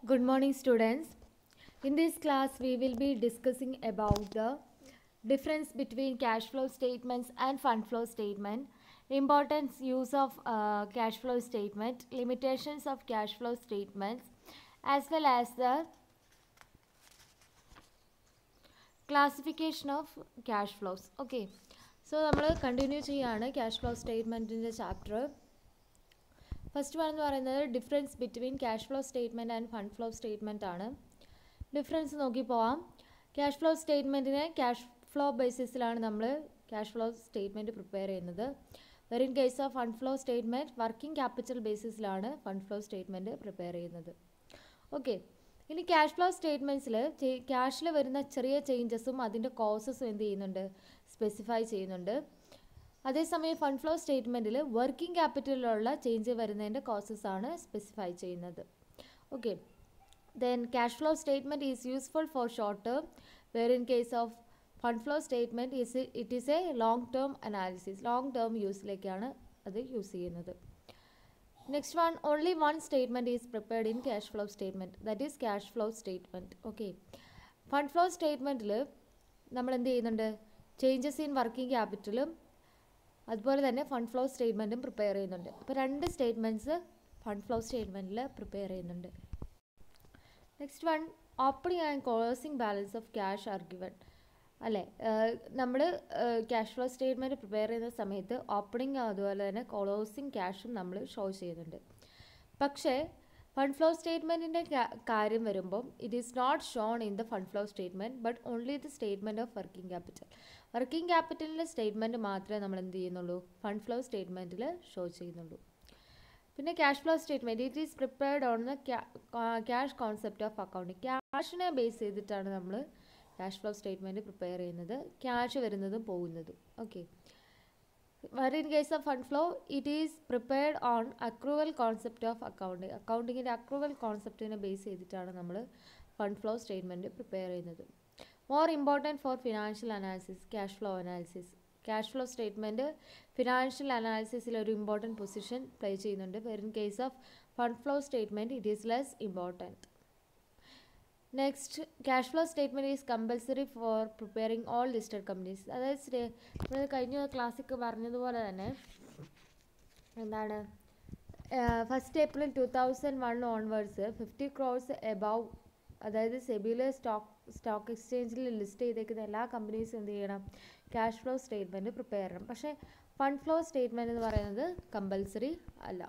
Good morning, students. In this class, we will be discussing about the difference between cash flow statements and fund flow statement, importance use of cash flow statement, limitations of cash flow statements, as well as the classification of cash flows. Okay. So, we will continue cash flow statement in the chapter. First one is difference between cash flow statement and fund flow statement. Difference നോക്കി പോവാം. Cash flow statementനെ cash flow basisലാണ് നമ്മൾ cash flow statement prepare ചെയ്യുന്നത്. Where in case of fund flow statement, working capital basisലാണ് fund flow statement prepare ചെയ്യുന്നത്. Okay, ഇനി cash flow സ്റ്റേറ്റ്മെൻറ്റ്സിൽ ക്യാഷിൽ വരുന്ന ചെറിയ ചേഞ്ചസും അതിൻ്റെ കോസസും എന്ത് ചെയ്യുന്നുണ്ട്, സ്പെസിഫൈ ചെയ്യുന്നുണ്ട്. അതേസമയം ഫണ്ട് ഫ്ലോ സ്റ്റേറ്റ്മെൻറ്റിൽ വർക്കിംഗ് ക്യാപിറ്റലിലുള്ള ചേഞ്ച് വരുന്നതിൻ്റെ കോസസ് ആണ് സ്പെസിഫൈ ചെയ്യുന്നത്. Okay, then cash flow statement is useful for short term, where in case of fund flow statement it is a long term analysis, long term use lekkaanu adu use cheyyunnathu. Next one, only one statement is prepared in cash flow statement, that is cash flow statement. Okay, fund flow statement il nammal endu cheyyunnundu, changes in working capital അതുപോലെ തന്നെ fund flow സ്റ്റേറ്റ്മെൻറ്റും prepare ചെയ്യുന്നുണ്ട്. അപ്പോൾ രണ്ട് statements fund flow സ്റ്റേറ്റ്മെൻറ്റിൽ prepare ചെയ്യുന്നുണ്ട്. Next one, opening and closing balance of cash are given. അല്ലേ, നമ്മൾ cash flow statement prepare ചെയ്യുന്ന സമയത്ത് ഓപ്പണിംഗ് അതുപോലെ തന്നെ ക്ലോസിംഗ് ക്യാഷും നമ്മൾ ഷോ ചെയ്യുന്നുണ്ട്. പക്ഷേ ഫണ്ട് ഫ്ലോ സ്റ്റേറ്റ്മെൻറ്റിൻ്റെ കാര്യം വരുമ്പം it is not shown in the fund flow statement but only the statement of working capital. Working ക്യാപിറ്റലിൻ്റെ സ്റ്റേറ്റ്മെൻറ്റ് മാത്രമേ നമ്മൾ എന്ത് ചെയ്യുന്നുള്ളൂ, ഫണ്ട് ഫ്ലോ സ്റ്റേറ്റ്മെൻറ്റിൽ ഷോ ചെയ്യുന്നുള്ളൂ. പിന്നെ cash flow statement it is prepared on the cash concept of accounting. ക്യാഷിനെ base ചെയ്തിട്ടാണ് നമ്മൾ ക്യാഷ് ഫ്ലോ സ്റ്റേറ്റ്മെൻറ്റ് പ്രിപ്പയർ ചെയ്യുന്നത്, ക്യാഷ് വരുന്നതും പോകുന്നതും. Okay, where in case of fund flow it is prepared on accrual concept of accounting. അക്കൗണ്ടിങ്ങിൻ്റെ accrual കോൺസെപ്റ്റിനെ base ചെയ്തിട്ടാണ് നമ്മൾ ഫണ്ട് ഫ്ലോ സ്റ്റേറ്റ്മെൻറ്റ് പ്രിപ്പയർ ചെയ്യുന്നത്. More important for financial analysis, cash flow analysis. Cash flow statement financial അനാലിസിസിൽ ഒരു important position play ചെയ്യുന്നുണ്ട്. where in case of fund flow statement it is less important. Next, cash flow statement is compulsory for preparing all listed companies. അതായത് നമ്മൾ കഴിഞ്ഞ ക്ലാസ്സിൽ പറഞ്ഞതുപോലെ തന്നെ എന്താണ്, 1st April 2001 onwards 50 crores above, അതായത് സെബിയിലെ സ്റ്റോക്ക് എക്സ്ചേഞ്ചിൽ ലിസ്റ്റ് ചെയ്തേക്കുന്ന എല്ലാ കമ്പനീസും എന്ത് ചെയ്യണം, ക്യാഷ് ഫ്ലോ സ്റ്റേറ്റ്മെൻറ്റ് പ്രിപ്പയർ ചെയ്യണം. പക്ഷേ ഫണ്ട് ഫ്ലോ സ്റ്റേറ്റ്മെൻറ്റ് എന്ന് പറയുന്നത് കമ്പൽസറി അല്ല.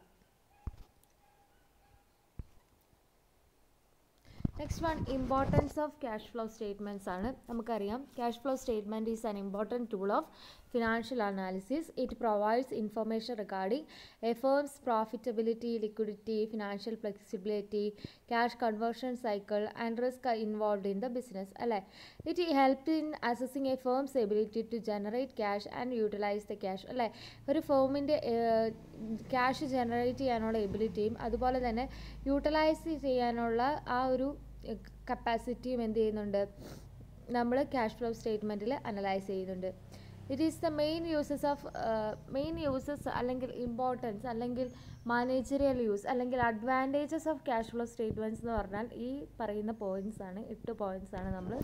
Next one, importance of cash flow statements ആണ്. നമുക്കറിയാം cash flow statement is an important tool of financial analysis. It provides information regarding a firm's profitability, liquidity, financial flexibility, cash conversion cycle and risk involved in the business. അല്ലേ, it help in assessing a firm's ability to generate cash and utilise the cash. അല്ലേ, ഒരു ഫേമിൻ്റെ cash generate ചെയ്യാനുള്ള എബിലിറ്റിയും അതുപോലെ തന്നെ utilise ചെയ്യാനുള്ള ആ ഒരു കപ്പാസിറ്റിയും എന്ത് ചെയ്യുന്നുണ്ട്, നമ്മൾ ക്യാഷ് ഫ്ലോ സ്റ്റേറ്റ്മെൻറ്റിൽ അനലൈസ് ചെയ്യുന്നുണ്ട്. It is the main uses അല്ലെങ്കിൽ ഇമ്പോർട്ടൻസ് അല്ലെങ്കിൽ മാനേജറിയൽ യൂസ് അല്ലെങ്കിൽ advantages of cash flow statements എന്ന് പറഞ്ഞാൽ ഈ പറയുന്ന പോയിൻറ്റ്സ് ആണ്, 8 പോയിൻറ്റ്സ് ആണ് നമ്മൾ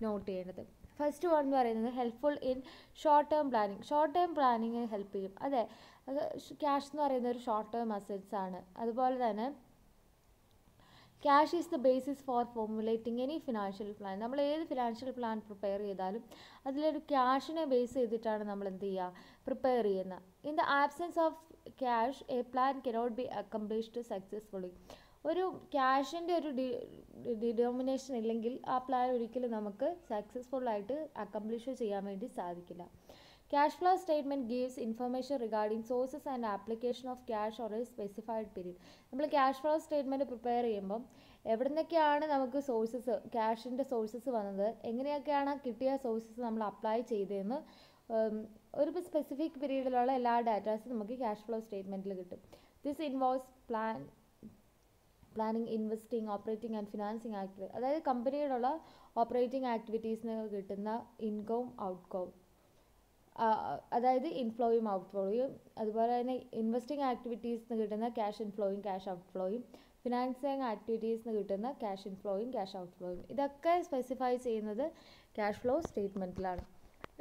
നോട്ട് ചെയ്യേണ്ടത്. ഫസ്റ്റ് വൺ എന്ന് പറയുന്നത് helpful in short term planning. Short term പ്ലാനിങ്ങിന് ഹെൽപ്പ് ചെയ്യും. അതെ, അത് ക്യാഷ് എന്ന് പറയുന്ന ഒരു ഷോർട്ട് ടേം അസറ്റ്സ് ആണ്. അതുപോലെ തന്നെ cash is the basis for formulating any financial plan. നമ്മൾ ഏത് ഫിനാൻഷ്യൽ പ്ലാൻ പ്രിപ്പയർ ചെയ്താലും അതിലൊരു ക്യാഷിനെ ബേസ് ചെയ്തിട്ടാണ് നമ്മൾ എന്ത് ചെയ്യുക, പ്രിപ്പയർ ചെയ്യുന്നത്. In the absence of cash A plan cannot be accomplished successfully. ഒരു ക്യാഷിൻ്റെ ഒരു ഡിനോമിനേഷൻ ഇല്ലെങ്കിൽ ആ പ്ലാൻ ഒരിക്കലും നമുക്ക് സക്സസ്ഫുള്ളായിട്ട് അക്കംപ്ലിഷ് ചെയ്യാൻ വേണ്ടി സാധിക്കില്ല. Cash flow statement gives information regarding sources and application of cash or a specified period. നമ്മൾ ക്യാഷ് ഫ്ലോ സ്റ്റേറ്റ്മെൻറ്റ് പ്രിപ്പയർ ചെയ്യുമ്പം എവിടെ നിന്നൊക്കെയാണ് നമുക്ക് സോഴ്സസ്, ക്യാഷിൻ്റെ സോഴ്സസ് വന്നത്, എങ്ങനെയൊക്കെയാണ് കിട്ടിയ സോഴ്സസ് നമ്മൾ അപ്ലൈ ചെയ്തതെന്ന് ഒരു സ്പെസിഫിക് പീരീഡിലുള്ള എല്ലാ ഡാറ്റാസും നമുക്ക് ക്യാഷ് ഫ്ലോ സ്റ്റേറ്റ്മെൻറ്റിൽ കിട്ടും. This involves planning, investing, operating and financing activity. അതായത് കമ്പനിയിലുള്ള ഓപ്പറേറ്റിംഗ് ആക്ടിവിറ്റീസിന് കിട്ടുന്ന ഇൻകവും ഔട്ട്കവും, അതായത് ഇൻഫ്ലോയും ഔട്ട്ഫ്ലോയും, അതുപോലെ തന്നെ ഇൻവെസ്റ്റിംഗ് ആക്ടിവിറ്റീസിന് കിട്ടുന്ന ക്യാഷ് ഇൻഫ്ലോയും ക്യാഷ് ഔട്ട്ഫ്ലോയും, ഫിനാൻസിങ് ആക്ടിവിറ്റീസിന് കിട്ടുന്ന ക്യാഷ് ഇൻഫ്ലോയും ക്യാഷ് ഔട്ട് ഫ്ലോയും. ഇതൊക്കെ സ്പെസിഫൈ ചെയ്യുന്നത് ക്യാഷ് ഫ്ലോ സ്റ്റേറ്റ്മെൻറ്റിലാണ്.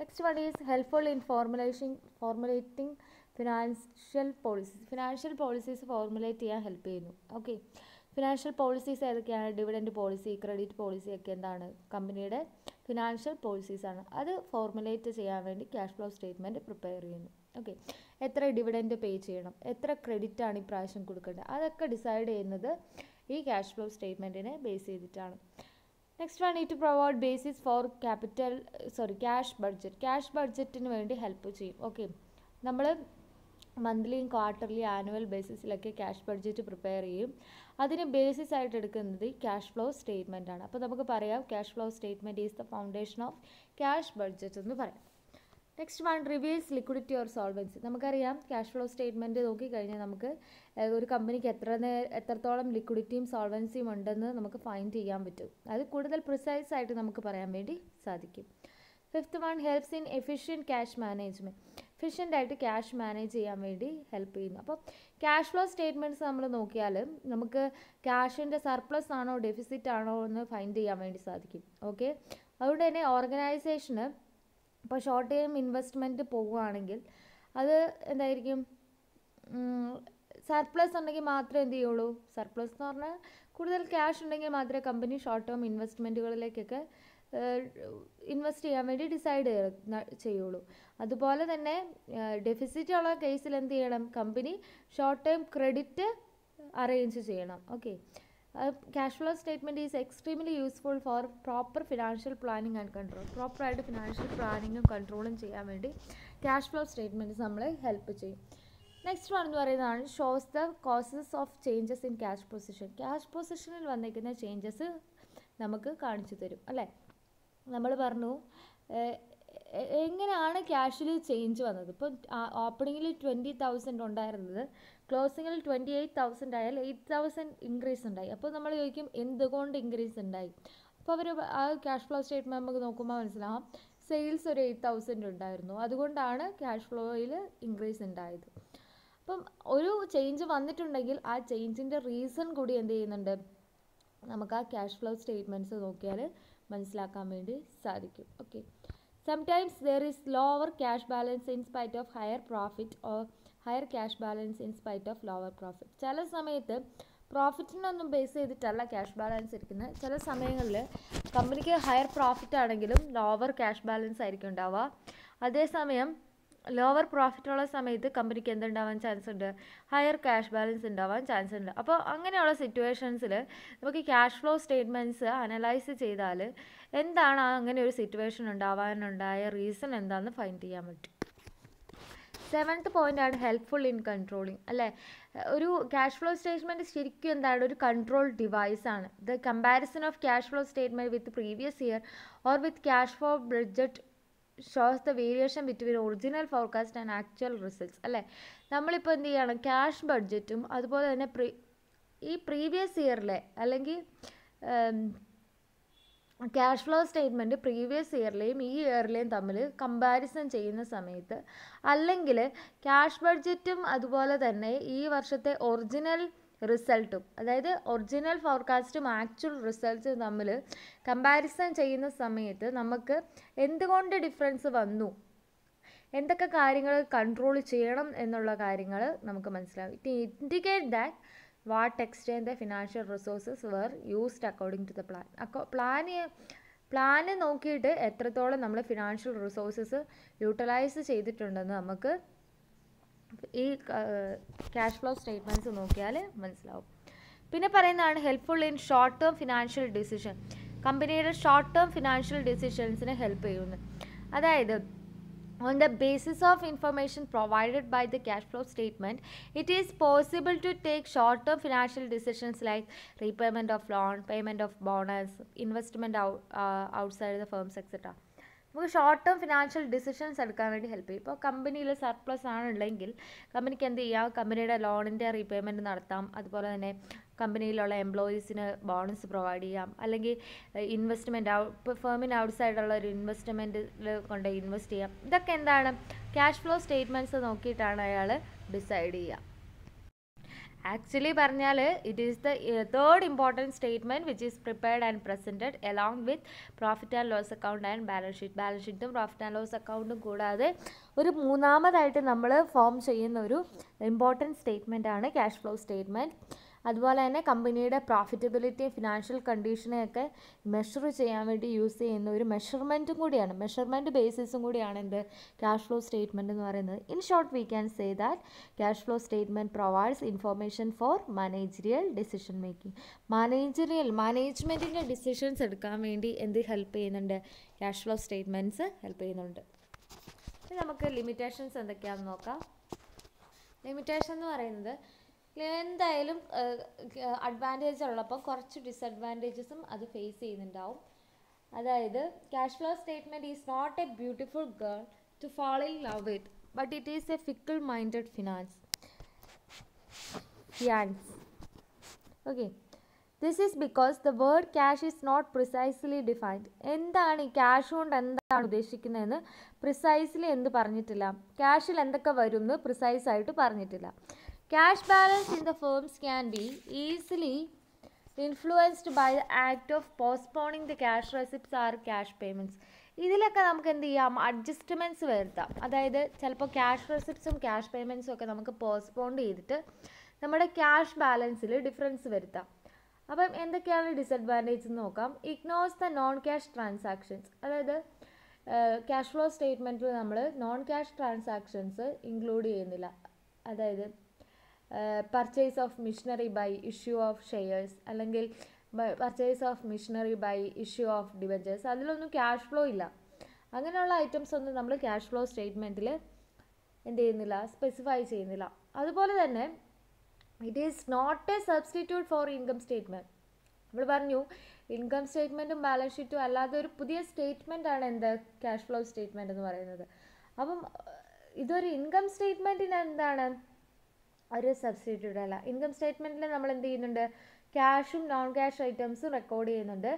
Next one is helpful in formulating financial policies. Financial policies formulate ചെയ്യാൻ ഹെൽപ്പ് ചെയ്യുന്നു. ഓക്കെ, ഫിനാൻഷ്യൽ പോളിസീസ് ഏതൊക്കെയാണ്? ഡിവിഡൻഡ് പോളിസി, ക്രെഡിറ്റ് പോളിസി ഒക്കെ എന്താണ്? കമ്പനിയുടെ ഫിനാൻഷ്യൽ പോളിസീസാണ്. അത് ഫോർമുലേറ്റ് ചെയ്യാൻ വേണ്ടി ക്യാഷ് ഫ്ലോ സ്റ്റേറ്റ്മെൻറ്റ് പ്രിപ്പയർ ചെയ്യുന്നു. ഓക്കെ, എത്ര ഡിവിഡൻഡ് പേ ചെയ്യണം, എത്ര ക്രെഡിറ്റാണ് ഇപ്രാവശ്യം കൊടുക്കേണ്ടത്, അതൊക്കെ ഡിസൈഡ് ചെയ്യുന്നത് ഈ ക്യാഷ് ഫ്ലോ സ്റ്റേറ്റ്മെൻറ്റിനെ ബേസ് ചെയ്തിട്ടാണ്. Next one to provide basis for cash budget. Cash ബഡ്ജറ്റിന് വേണ്ടി ഹെൽപ്പ് ചെയ്യും. ഓക്കെ, നമ്മൾ മന്ത്ലിയും ക്വാർട്ടർലി ആനുവൽ ബേസിസിലൊക്കെ ക്യാഷ് ബഡ്ജറ്റ് പ്രിപ്പയർ ചെയ്യും. അതിന് ബേസിസ് ആയിട്ട് എടുക്കുന്നത് ക്യാഷ് ഫ്ലോ സ്റ്റേറ്റ്മെൻ്റ് ആണ്. അപ്പോൾ നമുക്ക് പറയാം cash flow statement is the foundation of cash budget എന്ന് പറയാം. Next one reveals liquidity or solvency. നമുക്കറിയാം ക്യാഷ് ഫ്ലോ സ്റ്റേറ്റ്മെൻറ്റ് നോക്കിക്കഴിഞ്ഞാൽ നമുക്ക് ഒരു കമ്പനിക്ക് എത്രത്തോളം ലിക്വിഡിറ്റിയും സോൾവൻസിയും ഉണ്ടെന്ന് നമുക്ക് ഫൈൻഡ് ചെയ്യാൻ പറ്റും. അത് കൂടുതൽ പ്രിസൈസ് ആയിട്ട് നമുക്ക് പറയാൻ വേണ്ടി സാധിക്കും. Fifth one helps in efficient cash management. Efficient ആയിട്ട് ക്യാഷ് മാനേജ് ചെയ്യാൻ വേണ്ടി ഹെൽപ്പ് ചെയ്യുന്നു. അപ്പോൾ ക്യാഷ് ഫ്ലോ സ്റ്റേറ്റ്മെൻറ്റ്സ് നമ്മൾ നോക്കിയാൽ നമുക്ക് ക്യാഷിൻ്റെ സർപ്ലസ് ആണോ ഡെഫിസിറ്റ് ആണോ എന്ന് ഫൈൻഡ് ചെയ്യാൻ വേണ്ടി സാധിക്കും. ഓക്കെ, അതുകൊണ്ട് തന്നെ ഓർഗനൈസേഷന് ഇപ്പോൾ ഷോർട്ട് ടൈം ഇൻവെസ്റ്റ്മെൻറ്റ് പോവുകയാണെങ്കിൽ അത് എന്തായിരിക്കും? സർപ്ലസ് ഉണ്ടെങ്കിൽ മാത്രമേ എന്ത് ചെയ്യുള്ളൂ? സർപ്ലസ് എന്ന് പറഞ്ഞാൽ കൂടുതൽ ക്യാഷ് ഉണ്ടെങ്കിൽ മാത്രമേ കമ്പനി ഷോർട്ട് ടേം ഇൻവെസ്റ്റ്മെൻറ്റുകളിലേക്കൊക്കെ ഇൻവെസ്റ്റ് ചെയ്യാൻ വേണ്ടി ഡിസൈഡ് ചെയ്യുള്ളൂ. അതുപോലെ തന്നെ ഡെഫിസിറ്റ് ഉള്ള കേസിൽ എന്ത് ചെയ്യണം? Company short time credit arrange ചെയ്യണം. Okay, cash flow statement is extremely useful for proper financial planning and control. പ്രോപ്പറായിട്ട് ഫിനാൻഷ്യൽ പ്ലാനിങ്ങും കൺട്രോളും ചെയ്യാൻ വേണ്ടി ക്യാഷ് ഫ്ലോ സ്റ്റേറ്റ്മെൻറ്റ്സ് നമ്മളെ ഹെൽപ്പ് ചെയ്യും. നെക്സ്റ്റ് വൺ എന്ന് പറയുന്നതാണ് shows the causes of changes in cash position. Cash പൊസിഷനിൽ വന്നിരിക്കുന്ന ചേഞ്ചസ് നമുക്ക് കാണിച്ചു തരും അല്ലേ? നമ്മൾ പറഞ്ഞു എങ്ങനെയാണ് ക്യാഷിൽ ചേഞ്ച് വന്നത്. ഇപ്പം ഓപ്പണിങ്ങിൽ 20,000 ഉണ്ടായിരുന്നത് ക്ലോസിങ്ങിൽ 28,000 ആയാൽ 8,000 ഇൻക്രീസ് ഉണ്ടായി. അപ്പോൾ നമ്മൾ ചോദിക്കും എന്തുകൊണ്ട് ഇൻക്രീസ് ഉണ്ടായി? അപ്പോൾ അവർ ആ ക്യാഷ് ഫ്ലോ സ്റ്റേറ്റ്മെൻറ്റ് നമുക്ക് നോക്കുമ്പോൾ മനസ്സിലാവും സെയിൽസ് ഒരു 8,000 ഉണ്ടായിരുന്നു, അതുകൊണ്ടാണ് ക്യാഷ് ഫ്ലോയിൽ ഇൻക്രീസ് ഉണ്ടായത്. അപ്പം ഒരു ചേഞ്ച് വന്നിട്ടുണ്ടെങ്കിൽ ആ ചേഞ്ചിൻ്റെ റീസൺ കൂടി എന്ത് ചെയ്യുന്നുണ്ട്? നമുക്ക് ആ ക്യാഷ് ഫ്ലോ സ്റ്റേറ്റ്മെൻറ്റ്സ് നോക്കിയാൽ മനസ്സിലാക്കാൻ വേണ്ടി സാധിക്കും. Okay, sometimes there is lower cash balance in spite of higher profit or higher cash balance in spite of lower profit. ചില സമയത്ത് പ്രോഫിറ്റിനൊന്നും ബേസ് ചെയ്തിട്ടല്ല ക്യാഷ് ബാലൻസ് ഇരിക്കുന്നത്. ചില സമയങ്ങളിൽ കമ്പനിക്ക് ഹയർ പ്രോഫിറ്റ് ആണെങ്കിലും ലോവർ ക്യാഷ് ബാലൻസ് ആയിരിക്കും ഉണ്ടാവുക. അതേസമയം ലോവർ പ്രോഫിറ്റ് ഉള്ള സമയത്ത് കമ്പനിക്ക് എന്തുണ്ടാവാൻ ചാൻസ് ഉണ്ട്? ഹയർ ക്യാഷ് ബാലൻസ് ഉണ്ടാവാൻ ചാൻസ് ഉണ്ട്. അപ്പോൾ അങ്ങനെയുള്ള സിറ്റുവേഷൻസിൽ നമുക്ക് ക്യാഷ് ഫ്ലോ സ്റ്റേറ്റ്മെൻറ്റ്സ് അനലൈസ് ചെയ്താൽ എന്താണ് അങ്ങനെ ഒരു സിറ്റുവേഷൻ ഉണ്ടാവാനുണ്ടായ റീസൺ എന്താണെന്ന് ഫൈൻഡ് ചെയ്യാൻ പറ്റും. സെവൻത്ത് പോയിൻ്റാണ് ഹെൽപ്ഫുൾ ഇൻ കൺട്രോളിങ് അല്ലേ? ഒരു ക്യാഷ് ഫ്ലോ സ്റ്റേറ്റ്മെൻറ്റ് ശരിക്കും എന്താണ്? ഒരു കൺട്രോൾ ഡിവൈസാണ്. The comparison of cash flow statement with previous year or with cash flow budget shows the variation between original forecast and actual results അല്ലേ? നമ്മളിപ്പോൾ എന്ത് ചെയ്യണം? ക്യാഷ് ബഡ്ജറ്റും അതുപോലെ തന്നെ ഈ പ്രീവിയസ് ഇയറിലെ അല്ലെങ്കിൽ ക്യാഷ് ഫ്ലോ സ്റ്റേറ്റ്മെൻറ്റ് പ്രീവിയസ് ഇയറിലെയും ഈ ഇയറിലെയും തമ്മിൽ കമ്പാരിസൺ ചെയ്യുന്ന സമയത്ത് അല്ലെങ്കിൽ ക്യാഷ് ബഡ്ജറ്റും അതുപോലെ തന്നെ ഈ വർഷത്തെ ഒറിജിനൽ റിസൾട്ടും അതായത് ഒറിജിനൽ ഫോർകാസ്റ്റും ആക്ച്വൽ റിസൾട്ടും തമ്മിൽ കമ്പാരിസൺ ചെയ്യുന്ന സമയത്ത് നമുക്ക് എന്തുകൊണ്ട് ഡിഫറൻസ് വന്നു, എന്തൊക്കെ കാര്യങ്ങൾ കൺട്രോൾ ചെയ്യണം എന്നുള്ള കാര്യങ്ങൾ നമുക്ക് മനസ്സിലാവും. It indicate that what extent the financial resources were used according to the plan. Plan നോക്കിയിട്ട് എത്രത്തോളം നമ്മൾ ഫിനാൻഷ്യൽ റിസോഴ്സസ് യൂട്ടിലൈസ് ചെയ്തിട്ടുണ്ടെന്ന് നമുക്ക് ഈ ക്യാഷ് ഫ്ലോ സ്റ്റേറ്റ്മെൻറ്റ്സ് നോക്കിയാൽ മനസ്സിലാവും. പിന്നെ പറയുന്നതാണ് helpful in short term financial decision. കമ്പനിയുടെ ഷോർട്ട് ടേം ഫിനാൻഷ്യൽ ഡിസിഷൻസിനെ ഹെൽപ്പ് ചെയ്യുന്നു. അതായത് on the basis of information provided by the cash flow statement, it is possible to take short-term financial decisions like repayment of loan, payment of bonus, investment outside the firms, etc. നമുക്ക് short term financial decisions എടുക്കാൻ വേണ്ടി help ചെയ്യും. ഇപ്പോൾ കമ്പനിയിൽ surplus ആണുണ്ടെങ്കിൽ കമ്പനിക്ക് എന്ത് ചെയ്യാം? കമ്പനിയുടെ ലോണിൻ്റെ റീപേയ്മെൻറ്റ് നടത്താം. അതുപോലെ തന്നെ കമ്പനിയിലുള്ള എംപ്ലോയീസിന് ബോണസ് പ്രൊവൈഡ് ചെയ്യാം. അല്ലെങ്കിൽ ഇൻവെസ്റ്റ്മെൻറ്റ് ഇപ്പോൾ ഫേമിന് ഔട്ട്സൈഡുള്ള ഒരു ഇൻവെസ്റ്റ്മെൻറ്റിൽ കൊണ്ട് ഇൻവെസ്റ്റ് ചെയ്യാം. ഇതൊക്കെ എന്താണ്? ക്യാഷ് ഫ്ലോ സ്റ്റേറ്റ്മെൻറ്റ്സ് നോക്കിയിട്ടാണ് അയാൾ ഡിസൈഡ് ചെയ്യുക. ആക്ച്വലി പറഞ്ഞാൽ it is the third important statement which is prepared and presented along with profit and loss account and balance sheet. Balance ഷീറ്റും പ്രോഫിറ്റ് ആൻഡ് ലോസ് അക്കൗണ്ടും കൂടാതെ ഒരു മൂന്നാമതായിട്ട് നമ്മൾ ഫോം ചെയ്യുന്ന ഒരു ഇമ്പോർട്ടൻറ്റ് സ്റ്റേറ്റ്മെൻ്റ് ആണ് ക്യാഷ് ഫ്ലോ സ്റ്റേറ്റ്മെൻറ്റ്. അതുപോലെ തന്നെ കമ്പനിയുടെ പ്രോഫിറ്റബിലിറ്റി, ഫിനാൻഷ്യൽ കണ്ടീഷനെയൊക്കെ മെഷർ ചെയ്യാൻ വേണ്ടി യൂസ് ചെയ്യുന്ന ഒരു മെഷർമെൻറ്റും കൂടിയാണ്, മെഷർമെൻറ്റ് ബേസിസും കൂടിയാണ് എന്ത് ക്യാഷ് ഫ്ലോ സ്റ്റേറ്റ്മെൻറ്റ് എന്ന് പറയുന്നത്. In short we can say that cash flow statement provides information for managerial decision making. മാനേജ്മെൻറ്റിൻ്റെ ഡിസിഷൻസ് എടുക്കാൻ വേണ്ടി എന്ത് ഹെൽപ്പ് ചെയ്യുന്നുണ്ട്? ക്യാഷ് ഫ്ലോ സ്റ്റേറ്റ്മെൻറ്റ്സ് ഹെൽപ്പ് ചെയ്യുന്നുണ്ട്. ഇനി നമുക്ക് ലിമിറ്റേഷൻസ് എന്തൊക്കെയാണെന്ന് നോക്കാം. ലിമിറ്റേഷൻ എന്ന് പറയുന്നത് എന്തായാലും അഡ്വാൻറ്റേജ് ഉള്ളപ്പോൾ കുറച്ച് ഡിസഡ്വാൻറ്റേജസും അത് ഫേസ് ചെയ്യുന്നുണ്ടാവും. അതായത് cash flow statement is not a beautiful girl to fall in love with, but it is a fickle minded finance. Okay, this is because the word cash is not precisely defined. എന്താണ് ഈ cash കൊണ്ട് എന്താണ് ഉദ്ദേശിക്കുന്നതെന്ന് precisely എന്ത് പറഞ്ഞിട്ടില്ല. ക്യാഷിൽ എന്തൊക്കെ വരും എന്ന് പ്രിസൈസ് ആയിട്ട് പറഞ്ഞിട്ടില്ല. Cash balance in the firms can be easily influenced by the act of postponing the cash receipts or cash payments. ഇതിലൊക്കെ നമുക്ക് എന്ത് ചെയ്യാം? അഡ്ജസ്റ്റ്മെൻറ്റ്സ് വരുത്താം. അതായത് ചിലപ്പോൾ ക്യാഷ് റെസിപ്റ്റ്സും ക്യാഷ് പേയ്മെൻറ്റ്സും ഒക്കെ നമുക്ക് പോസ്റ്റ്പോണ്ട് ചെയ്തിട്ട് നമ്മുടെ ക്യാഷ് ബാലൻസിൽ ഡിഫറൻസ് വരുത്താം. അപ്പം എന്തൊക്കെയാണ് ഡിസഡ്വാൻറ്റേജ് എന്ന് നോക്കാം. Ignores the non cash transactions. അതായത് ക്യാഷ് ഫ്ലോ സ്റ്റേറ്റ്മെൻറ്റിൽ നമ്മൾ നോൺ ക്യാഷ് ട്രാൻസാക്ഷൻസ് ഇൻക്ലൂഡ് ചെയ്യുന്നില്ല. അതായത് purchase of machinery by issue of shares, അല്ലെങ്കിൽ purchase of machinery by issue of debentures, അതിലൊന്നും ക്യാഷ് ഫ്ലോ ഇല്ല. അങ്ങനെയുള്ള ഐറ്റംസ് ഒന്നും നമ്മൾ ക്യാഷ് ഫ്ലോ സ്റ്റേറ്റ്മെൻറ്റിൽ എന്ത് ചെയ്യുന്നില്ല, സ്പെസിഫൈ ചെയ്യുന്നില്ല. അതുപോലെ തന്നെ it is not a substitute for income statement. നമ്മൾ പറഞ്ഞു ഇൻകം സ്റ്റേറ്റ്മെൻറ്റും ബാലൻസ് ഷീറ്റും അല്ലാതെ ഒരു പുതിയ സ്റ്റേറ്റ്മെൻ്റ് ആണ് എന്ത് ക്യാഷ് ഫ്ലോ സ്റ്റേറ്റ്മെൻറ്റ് എന്ന് പറയുന്നത്. അപ്പം ഇതൊരു ഇൻകം സ്റ്റേറ്റ്മെൻറ്റിന് എന്താണ് ഒരു സബ്സ്റ്റിറ്റ്യൂട്ട് അല്ല. ഇൻകം സ്റ്റേറ്റ്മെൻറ്റിൽ നമ്മൾ എന്ത് ചെയ്യുന്നുണ്ട്? ക്യാഷും നോൺ ക്യാഷ് ഐറ്റംസും റെക്കോർഡ് ചെയ്യുന്നുണ്ട്.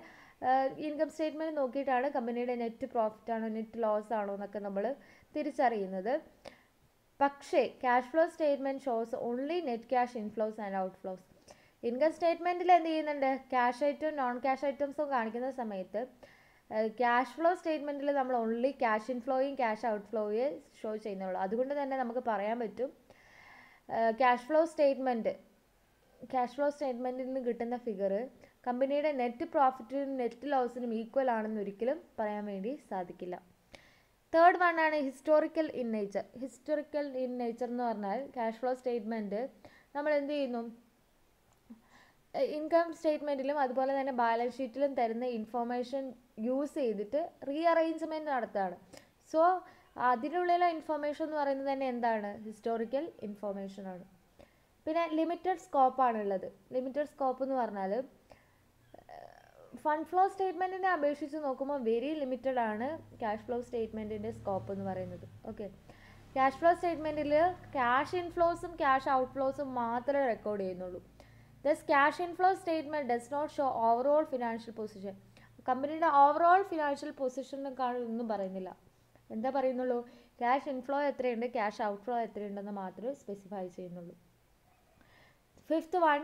ഇൻകം സ്റ്റേറ്റ്മെൻറ്റ് നോക്കിയിട്ടാണ് കമ്പനിയുടെ നെറ്റ് പ്രോഫിറ്റ് ആണോ നെറ്റ് ലോസ് ആണോ എന്നൊക്കെ നമ്മൾ തിരിച്ചറിയുന്നത്. പക്ഷേ cash flow statement shows only net cash inflows and outflows. Income സ്റ്റേറ്റ്മെൻറ്റിൽ എന്ത് ചെയ്യുന്നുണ്ട്? ക്യാഷ് ഐറ്റവും നോൺ ക്യാഷ് ഐറ്റംസും കാണിക്കുന്ന സമയത്ത് ക്യാഷ് ഫ്ലോ സ്റ്റേറ്റ്മെൻറ്റിൽ നമ്മൾ ഓൺലി ക്യാഷ് ഇൻഫ്ലോയും ക്യാഷ് ഔട്ട്ഫ്ലോയും ഷോ ചെയ്യുന്നുള്ളൂ. അതുകൊണ്ട് തന്നെ നമുക്ക് പറയാൻ പറ്റും ക്യാഷ് ഫ്ലോ സ്റ്റേറ്റ്മെൻറ്റിൽ നിന്ന് കിട്ടുന്ന ഫിഗർ കമ്പനിയുടെ നെറ്റ് പ്രോഫിറ്റിനും നെറ്റ് ലോസിനും ഈക്വൽ ആണെന്ന് ഒരിക്കലും പറയാൻ വേണ്ടി സാധിക്കില്ല. തേർഡ് വൺ ആണ് historical in nature. Historical in nature എന്ന് പറഞ്ഞാൽ ക്യാഷ് ഫ്ലോ സ്റ്റേറ്റ്മെൻറ്റ് നമ്മൾ എന്ത് ചെയ്യുന്നു? ഇൻകം സ്റ്റേറ്റ്മെൻറ്റിലും അതുപോലെ തന്നെ ബാലൻസ് ഷീറ്റിലും തരുന്ന ഇൻഫോർമേഷൻ യൂസ് ചെയ്തിട്ട് റീഅറേഞ്ച്മെൻറ്റ് നടത്തുകയാണ്. സോ അതിനുള്ളിലെ ഇൻഫോർമേഷൻ എന്ന് പറയുന്നത് തന്നെ എന്താണ്? ഹിസ്റ്റോറിക്കൽ ഇൻഫോർമേഷൻ ആണ്. പിന്നെ ലിമിറ്റഡ് സ്കോപ്പാണുള്ളത്. ലിമിറ്റഡ് സ്കോപ്പ് എന്ന് പറഞ്ഞാൽ ഫണ്ട് ഫ്ലോ സ്റ്റേറ്റ്മെൻറ്റിനെ അപേക്ഷിച്ച് നോക്കുമ്പോൾ വെരി ലിമിറ്റഡ് ആണ് ക്യാഷ് ഫ്ലോ സ്റ്റേറ്റ്മെൻറ്റിൻ്റെ സ്കോപ്പ് എന്ന് പറയുന്നത്. ഓക്കെ, ക്യാഷ് ഫ്ലോ സ്റ്റേറ്റ്മെൻറ്റിൽ ക്യാഷ് ഇൻഫ്ലോസും ക്യാഷ് ഔട്ട്ഫ്ലോസും മാത്രമേ റെക്കോർഡ് ചെയ്യുന്നുള്ളൂ. Thus cash inflow statement does not show overall financial position. കമ്പനിയുടെ ഓവറോൾ ഫിനാൻഷ്യൽ പൊസിഷനൊക്കെ ഒന്നും പറയുന്നില്ല. എന്താ പറയുന്നുള്ളൂ? ക്യാഷ് ഇൻഫ്ലോ എത്രയുണ്ട്, ക്യാഷ് ഔട്ട്ഫ്ലോ എത്രയുണ്ടെന്ന് മാത്രമേ സ്പെസിഫൈ ചെയ്യുന്നുള്ളൂ. Fifth one,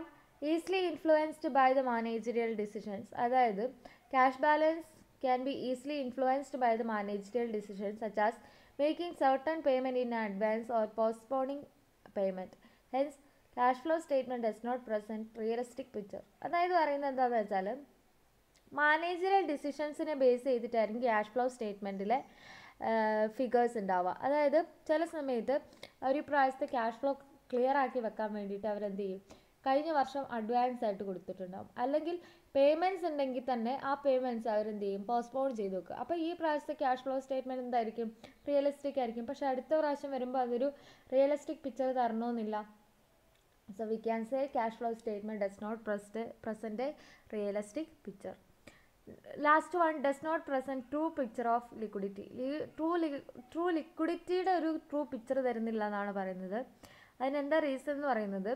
easily influenced by the managerial decisions. അതായത് cash balance can be easily influenced by the managerial decisions such as making certain payment in advance or postponing payment. Hence cash flow statement does not present realistic picture. അതായത് പറയുന്നത് എന്താണെന്ന് വെച്ചാൽ managerial ഡിസിഷൻസിനെ base ചെയ്തിട്ടായിരിക്കും cash flow സ്റ്റേറ്റ്മെൻറ്റിലെ figures ഉണ്ടാവുക. അതായത് ചില സമയത്ത് ഒരു പ്രാവശ്യത്തെ ക്യാഷ് ഫ്ലോ ക്ലിയർ ആക്കി വെക്കാൻ വേണ്ടിയിട്ട് അവരെന്ത് ചെയ്യും? കഴിഞ്ഞ വർഷം അഡ്വാൻസ് ആയിട്ട് കൊടുത്തിട്ടുണ്ടാവും. അല്ലെങ്കിൽ പേയ്മെൻറ്റ്സ് ഉണ്ടെങ്കിൽ തന്നെ ആ പേയ്മെൻറ്റ്സ് അവരെന്ത് ചെയ്യും? പോസ്റ്റ്പോൺ ചെയ്ത് വെക്കുക. അപ്പോൾ ഈ പ്രാവശ്യത്തെ ക്യാഷ് ഫ്ലോ സ്റ്റേറ്റ്മെൻറ്റ് എന്തായിരിക്കും? റിയലിസ്റ്റിക് ആയിരിക്കും. പക്ഷേ അടുത്ത പ്രാവശ്യം വരുമ്പോൾ അതൊരു റിയലിസ്റ്റിക് പിക്ചർ തരണമെന്നില്ല. So we can say cash flow statement does not present a realistic picture. Last one, does not present true picture of liquidity. True ലിക്വിഡിറ്റിയുടെ ഒരു ട്രൂ പിക്ചർ തരുന്നില്ല എന്നാണ് പറയുന്നത്. അതിനെന്താ റീസൺ എന്ന് പറയുന്നത്,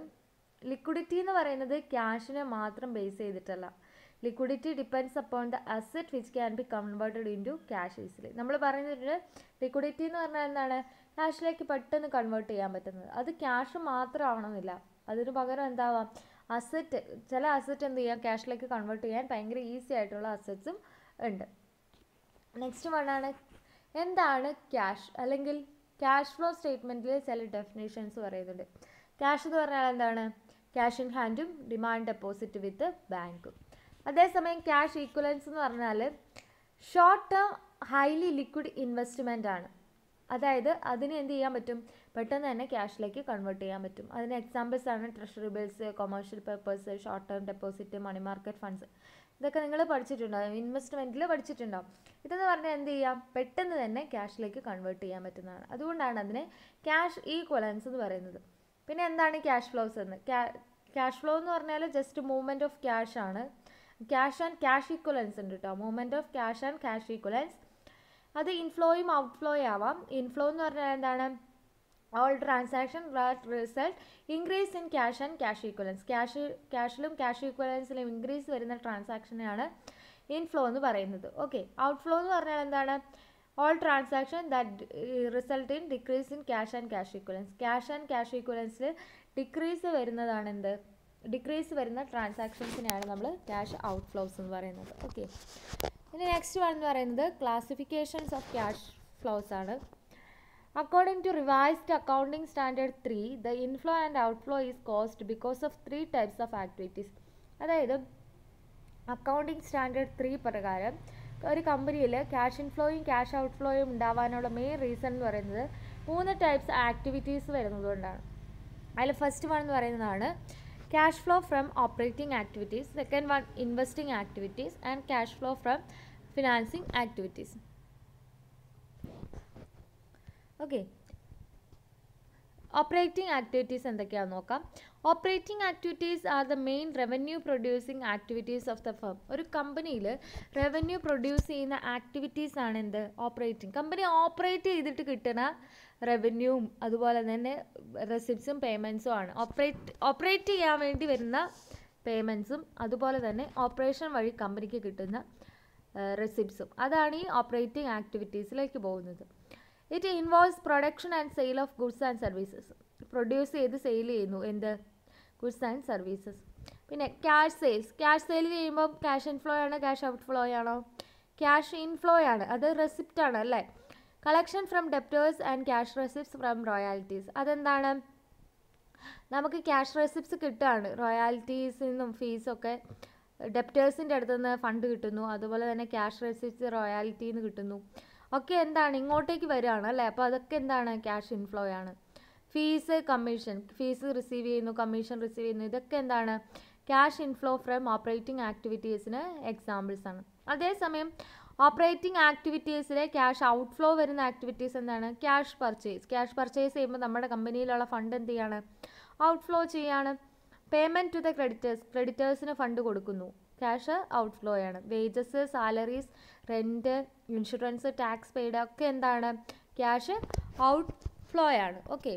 ലിക്വിഡിറ്റി എന്ന് പറയുന്നത് ക്യാഷിനെ മാത്രം ബേസ് ചെയ്തിട്ടല്ല. Liquidity depends upon the asset which can be converted into cash easily. നമ്മൾ പറയുന്നത് ലിക്വിഡിറ്റി എന്ന് പറഞ്ഞാൽ എന്താണ്? ക്യാഷിലേക്ക് പെട്ടെന്ന് കൺവേർട്ട് ചെയ്യാൻ പറ്റുന്നത്. അത് ക്യാഷ് മാത്രം ആവണമെന്നില്ല. അതിന് പകരം എന്താവാം, അസറ്റ്, ചില അസറ്റ് എന്ത് ചെയ്യാം, ക്യാഷിലേക്ക് കൺവേർട്ട് ചെയ്യാൻ ഭയങ്കര ഈസി ആയിട്ടുള്ള അസറ്റ്സും ഉണ്ട്. നെക്സ്റ്റ് വണ്ണാണ് എന്താണ് ക്യാഷ്, അല്ലെങ്കിൽ ക്യാഷ് ഫ്ലോ സ്റ്റേറ്റ്മെൻറ്റിൽ ചില ഡെഫിനേഷൻസ് പറയുന്നുണ്ട്. ക്യാഷ് എന്ന് പറഞ്ഞാൽ എന്താണ്, ക്യാഷ് ഇൻ ഹാൻഡും ഡിമാൻഡ് ഡെപ്പോസിറ്റ് വിത്ത് ബാങ്കും. അതേസമയം ക്യാഷ് ഈക്വലൻസ് എന്ന് പറഞ്ഞാൽ short term highly liquid investment ആണ്. അതായത് അതിന് എന്ത് ചെയ്യാൻ പറ്റും, പെട്ടെന്ന് തന്നെ ക്യാഷിലേക്ക് കൺവേർട്ട് ചെയ്യാൻ പറ്റും. അതിന് എക്സാമ്പിൾസ് ആണ് treasury bills, commercial papers, short term deposit, money market funds. ഇതൊക്കെ നിങ്ങൾ പഠിച്ചിട്ടുണ്ടാവും, ഇൻവെസ്റ്റ്മെൻറ്റിൽ പഠിച്ചിട്ടുണ്ടാവും. ഇതെന്ന് പറഞ്ഞാൽ എന്ത് ചെയ്യാം, പെട്ടെന്ന് തന്നെ ക്യാഷിലേക്ക് കൺവേർട്ട് ചെയ്യാൻ പറ്റുന്നതാണ്. അതുകൊണ്ടാണ് അതിനെ ക്യാഷ് ഈക്വലൻസ് എന്ന് പറയുന്നത്. പിന്നെ എന്താണ് ക്യാഷ് ഫ്ലോസ് എന്ന്, ക്യാഷ് ഫ്ലോ എന്ന് പറഞ്ഞാൽ ജസ്റ്റ് മൂവ്മെൻറ്റ് ഓഫ് ക്യാഷ് ആണ്. ക്യാഷ് ആൻഡ് ക്യാഷ് ഈക്വലൻസ് ഉണ്ട് കേട്ടോ, movement of cash and cash equivalents. അത് ഇൻഫ്ലോയും ഔട്ട്ഫ്ലോയും ആവാം. ഇൻഫ്ലോ എന്ന് പറഞ്ഞാൽ എന്താണ്, all transaction result increase in cash and cash equivalents. ക്യാഷിലും ക്യാഷ് ഈക്വലൻസിലും ഇൻക്രീസ് വരുന്ന ട്രാൻസാക്ഷനെയാണ് ഇൻഫ്ലോ എന്ന് പറയുന്നത്. ഓക്കെ, ഔട്ട്ഫ്ലോ എന്ന് പറഞ്ഞാൽ എന്താണ്, all transaction that result in decrease in cash and cash equivalents. Cash and cash ഈക്വലൻസിൽ ഡിക്രീസ് വരുന്നതാണ് എന്ത്, ഡിക്രീസ് വരുന്ന ട്രാൻസാക്ഷൻസിനെയാണ് നമ്മൾ ക്യാഷ് ഔട്ട്ഫ്ലോസ് എന്ന് പറയുന്നത്. ഓക്കെ, ഇനി നെക്സ്റ്റ് വൺ എന്ന് പറയുന്നത് ക്ലാസിഫിക്കേഷൻസ് ഓഫ് ക്യാഷ് ഫ്ലോസ് ആണ്. According to revised accounting standard 3, the inflow and outflow is caused because of 3 types of activities. അതായത് അക്കൗണ്ടിങ് സ്റ്റാൻഡേർഡ് 3 പ്രകാരം ഒരു കമ്പനിയിൽ ക്യാഷ് ഇൻഫ്ലോയും ക്യാഷ് ഔട്ട്ഫ്ലോയും ഉണ്ടാവാനുള്ള മെയിൻ റീസൺ എന്ന് പറയുന്നത് 3 ടൈപ്സ് ആക്ടിവിറ്റീസ് വരുന്നതുകൊണ്ടാണ്. അതിൽ ഫസ്റ്റ് വൺ എന്ന് പറയുന്നതാണ് cash flow from operating activities, second one investing activities and cash flow from financing activities. Okay, operating activities എന്തൊക്കെയാണെന്ന് നോക്കാം. Operating activities are the main revenue producing activities of the firm. ഒരു കമ്പനിയിൽ revenue produce ചെയ്യുന്ന activities ആണ് എന്ത്, operating. Company operate ചെയ്തിട്ട് കിട്ടുന്ന റവന്യൂവും അതുപോലെ തന്നെ റെസിപ്റ്റ്സും പേയ്മെൻറ്റ്സും ആണ്. ഓപ്പറേറ്റ് ചെയ്യാൻ വേണ്ടി വരുന്ന പേയ്മെൻറ്റ്സും അതുപോലെ തന്നെ ഓപ്പറേഷൻ വഴി കമ്പനിക്ക് കിട്ടുന്ന റെസിപ്റ്റ്സും, അതാണ് ഈ ഓപ്പറേറ്റിംഗ് ആക്ടിവിറ്റീസിലേക്ക് പോകുന്നത്. It involves production and sale of goods and services. Produce ചെയ്ത് സെയിൽ ചെയ്യുന്നു എന്ത്, ഗുഡ്സ് ആൻഡ് സർവീസസ്. പിന്നെ ക്യാഷ് സെയിൽസ്, ക്യാഷ് സെയിൽ ചെയ്യുമ്പോൾ ക്യാഷ് ഇൻഫ്ലോ ആണോ ക്യാഷ് ഔട്ട്ഫ്ലോ ആണോ, ക്യാഷ് ഇൻഫ്ലോ ആണ്, അത് റെസിപ്റ്റ് ആണ് അല്ലേ. Collection from debtors and cash receipts from royalties, അതെന്താണ്, നമുക്ക് ക്യാഷ് റെസിപ്റ്റ്സ് കിട്ടുകയാണ് റോയാലിറ്റീസിൽ നിന്നും ഫീസൊക്കെ, ഡെപ്റ്റേഴ്സിൻ്റെ അടുത്ത് നിന്ന് ഫണ്ട് കിട്ടുന്നു, അതുപോലെ തന്നെ ക്യാഷ് റെസിപ്റ്റ്സ് റോയാലിറ്റിയിൽ നിന്ന് കിട്ടുന്നു, ഒക്കെ എന്താണ് ഇങ്ങോട്ടേക്ക് വരികയാണ് അല്ലേ. അപ്പോൾ അതൊക്കെ എന്താണ്, ക്യാഷ് ഇൻഫ്ലോ ആണ്. ഫീസ്, കമ്മീഷൻ, ഫീസ് റിസീവ് ചെയ്യുന്നു, കമ്മീഷൻ റിസീവ് ചെയ്യുന്നു, ഇതൊക്കെ എന്താണ്, ക്യാഷ് ഇൻഫ്ലോ ഫ്രം ഓപ്പറേറ്റിംഗ് ആക്ടിവിറ്റീസിന് എക്സാമ്പിൾസ് ആണ്. അതേസമയം ഓപ്പറേറ്റിംഗ് ആക്ടിവിറ്റീസിലെ ക്യാഷ് ഔട്ട്ഫ്ലോ വരുന്ന ആക്ടിവിറ്റീസ് എന്താണ്, ക്യാഷ് പർച്ചേസ്. ക്യാഷ് പർച്ചേസ് ചെയ്യുമ്പോൾ നമ്മുടെ കമ്പനിയിലുള്ള ഫണ്ട് എന്ത് ചെയ്യാണ്, ഔട്ട്ഫ്ലോ ചെയ്യാണ്. പേയ്മെൻറ്റ് ടു ദ ക്രെഡിറ്റേഴ്സ്, ക്രെഡിറ്റേഴ്സിന് ഫണ്ട് കൊടുക്കുന്നു, ക്യാഷ് ഔട്ട്ഫ്ലോ ആണ്. Wages, salaries, rent, insurance, tax paid ഒക്കെ എന്താണ്, ക്യാഷ് ഔട്ട്ഫ്ലോ ആണ്. ഓക്കെ,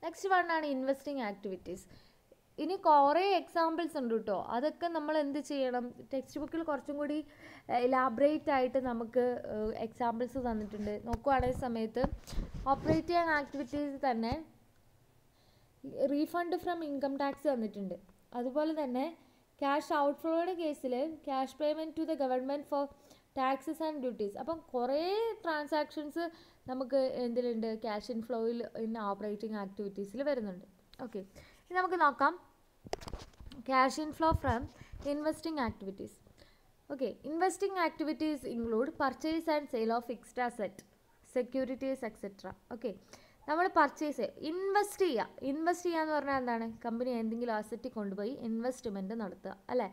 നെക്സ്റ്റ് വൺ ആണ് ഇൻവെസ്റ്റിംഗ് ആക്ടിവിറ്റീസ്. ഇനി കുറേ എക്സാമ്പിൾസ് ഉണ്ട് കേട്ടോ, അതൊക്കെ നമ്മൾ എന്ത് ചെയ്യണം, ടെക്സ്റ്റ് ബുക്കിൽ കുറച്ചും കൂടി എലാബറേറ്റ് ആയിട്ട് നമുക്ക് എക്സാമ്പിൾസ് തന്നിട്ടുണ്ട്. നോക്കുവാണെങ്കിൽ സമയത്ത് ഓപ്പറേറ്റിംഗ് ആക്ടിവിറ്റീസ് തന്നെ റീഫണ്ട് ഫ്രം ഇൻകം ടാക്സ് തന്നിട്ടുണ്ട്. അതുപോലെ തന്നെ ക്യാഷ് ഔട്ട്ഫ്ലോയുടെ കേസിൽ cash payment to the government for taxes and duties. അപ്പം കുറേ ട്രാൻസാക്ഷൻസ് നമുക്ക് എന്തിലുണ്ട്, ക്യാഷ് ഇൻഫ്ലോയിൽ ഇൻ ഓപ്പറേറ്റിംഗ് ആക്ടിവിറ്റീസിൽ വരുന്നുണ്ട്. ഓക്കെ, ഇനി നമുക്ക് നോക്കാം cash inflow from investing activities. Okay, investing activities include purchase and sale of fixed asset, securities etcetera. Okay, നമ്മൾ പർച്ചേസ് ഇൻവെസ്റ്റ് ചെയ്യുക എന്ന് പറഞ്ഞാൽ എന്താണ്, കമ്പനി എന്തെങ്കിലും അസറ്റ് കൊണ്ടുപോയി ഇൻവെസ്റ്റ്മെൻറ്റ് നടത്തുക അല്ലേ.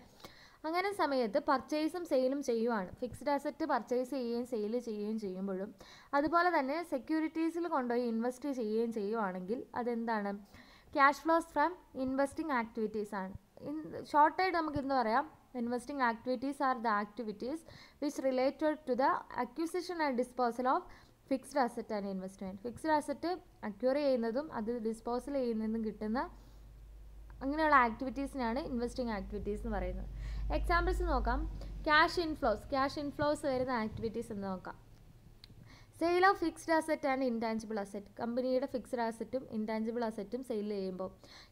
അങ്ങനെ സമയത്ത് പർച്ചേസും സെയിലും ചെയ്യുവാണ്. ഫിക്സ്ഡ് അസറ്റ് പർച്ചേസ് ചെയ്യുകയും സെയിൽ ചെയ്യുകയും ചെയ്യുമ്പോഴും അതുപോലെ തന്നെ സെക്യൂരിറ്റീസിൽ കൊണ്ടുപോയി ഇൻവെസ്റ്റ് ചെയ്യുകയും ചെയ്യുവാണെങ്കിൽ അതെന്താണ്, cash flows from investing activities ആണ്. ഷോർട്ടായിട്ട് നമുക്ക് ഇന്ന് പറയാം, investing activities are the activities which related to the acquisition and disposal of fixed asset and investment. Fixed asset acquire ചെയ്യുന്നതും അത് ഡിസ്പോസൽ ചെയ്യുന്നതും കിട്ടുന്ന അങ്ങനെയുള്ള ആക്ടിവിറ്റീസിനാണ് ഇൻവെസ്റ്റിംഗ് ആക്ടിവിറ്റീസ് എന്ന് പറയുന്നത്. എക്സാമ്പിൾസ് നോക്കാം. ക്യാഷ് ഇൻഫ്ലോസ് വരുന്ന ആക്ടിവിറ്റീസ് എന്ന് നോക്കാം. Sale of fixed asset and intangible asset. കമ്പനിയുടെ ഫിക്സ്ഡ് അസറ്റും ഇൻടാഞ്ചിബിൾ അസറ്റും സെയിൽ ചെയ്യുമ്പോൾ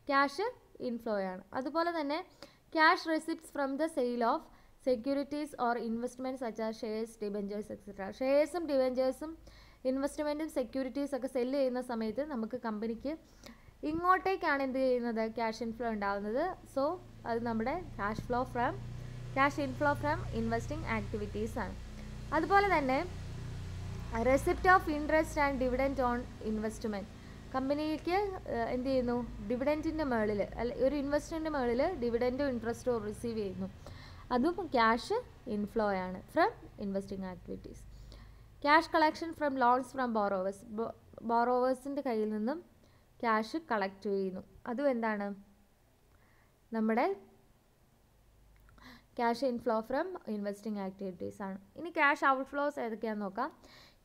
ക്യാഷ് ഇൻഫ്ലോ ആണ്. അതുപോലെ തന്നെ cash receipts from the sale of securities or investments such as shares, debentures etcetera. ഷെയർസും ഡിബെഞ്ചേഴ്സും ഇൻവെസ്റ്റ്മെൻറ്റും സെക്യൂരിറ്റീസ് ഒക്കെ സെല്ല് ചെയ്യുന്ന സമയത്ത് നമുക്ക് കമ്പനിക്ക് ഇങ്ങോട്ടേക്കാണ് എന്ത് ചെയ്യുന്നത്, ക്യാഷ് ഇൻഫ്ലോ ഉണ്ടാകുന്നത്. സോ അത് നമ്മുടെ cash inflow from investing activities ആണ്. അതുപോലെ തന്നെ receipt of interest and dividend on investment. കമ്പനിക്ക് എന്ത് ചെയ്യുന്നു, ഡിവിഡൻറ്റിൻ്റെ മുകളിൽ ഒരു ഇൻവെസ്റ്റ്മെൻറ്റിൻ്റെ മുകളിൽ ഡിവിഡൻറ്റോ ഇൻട്രസ്റ്റോ റിസീവ് ചെയ്യുന്നു. അതും ക്യാഷ് ഇൻഫ്ലോ ആണ് from investing activities. Cash collection from loans from borrowers. ബോറോവേഴ്സിൻ്റെ കയ്യിൽ നിന്നും ക്യാഷ് കളക്ട് ചെയ്യുന്നു. അതും എന്താണ്, നമ്മുടെ cash inflow from investing activities ആണ്. ഇനി ക്യാഷ് ഔട്ട്ഫ്ലോസ് ഏതൊക്കെയാണെന്ന് നോക്കാം.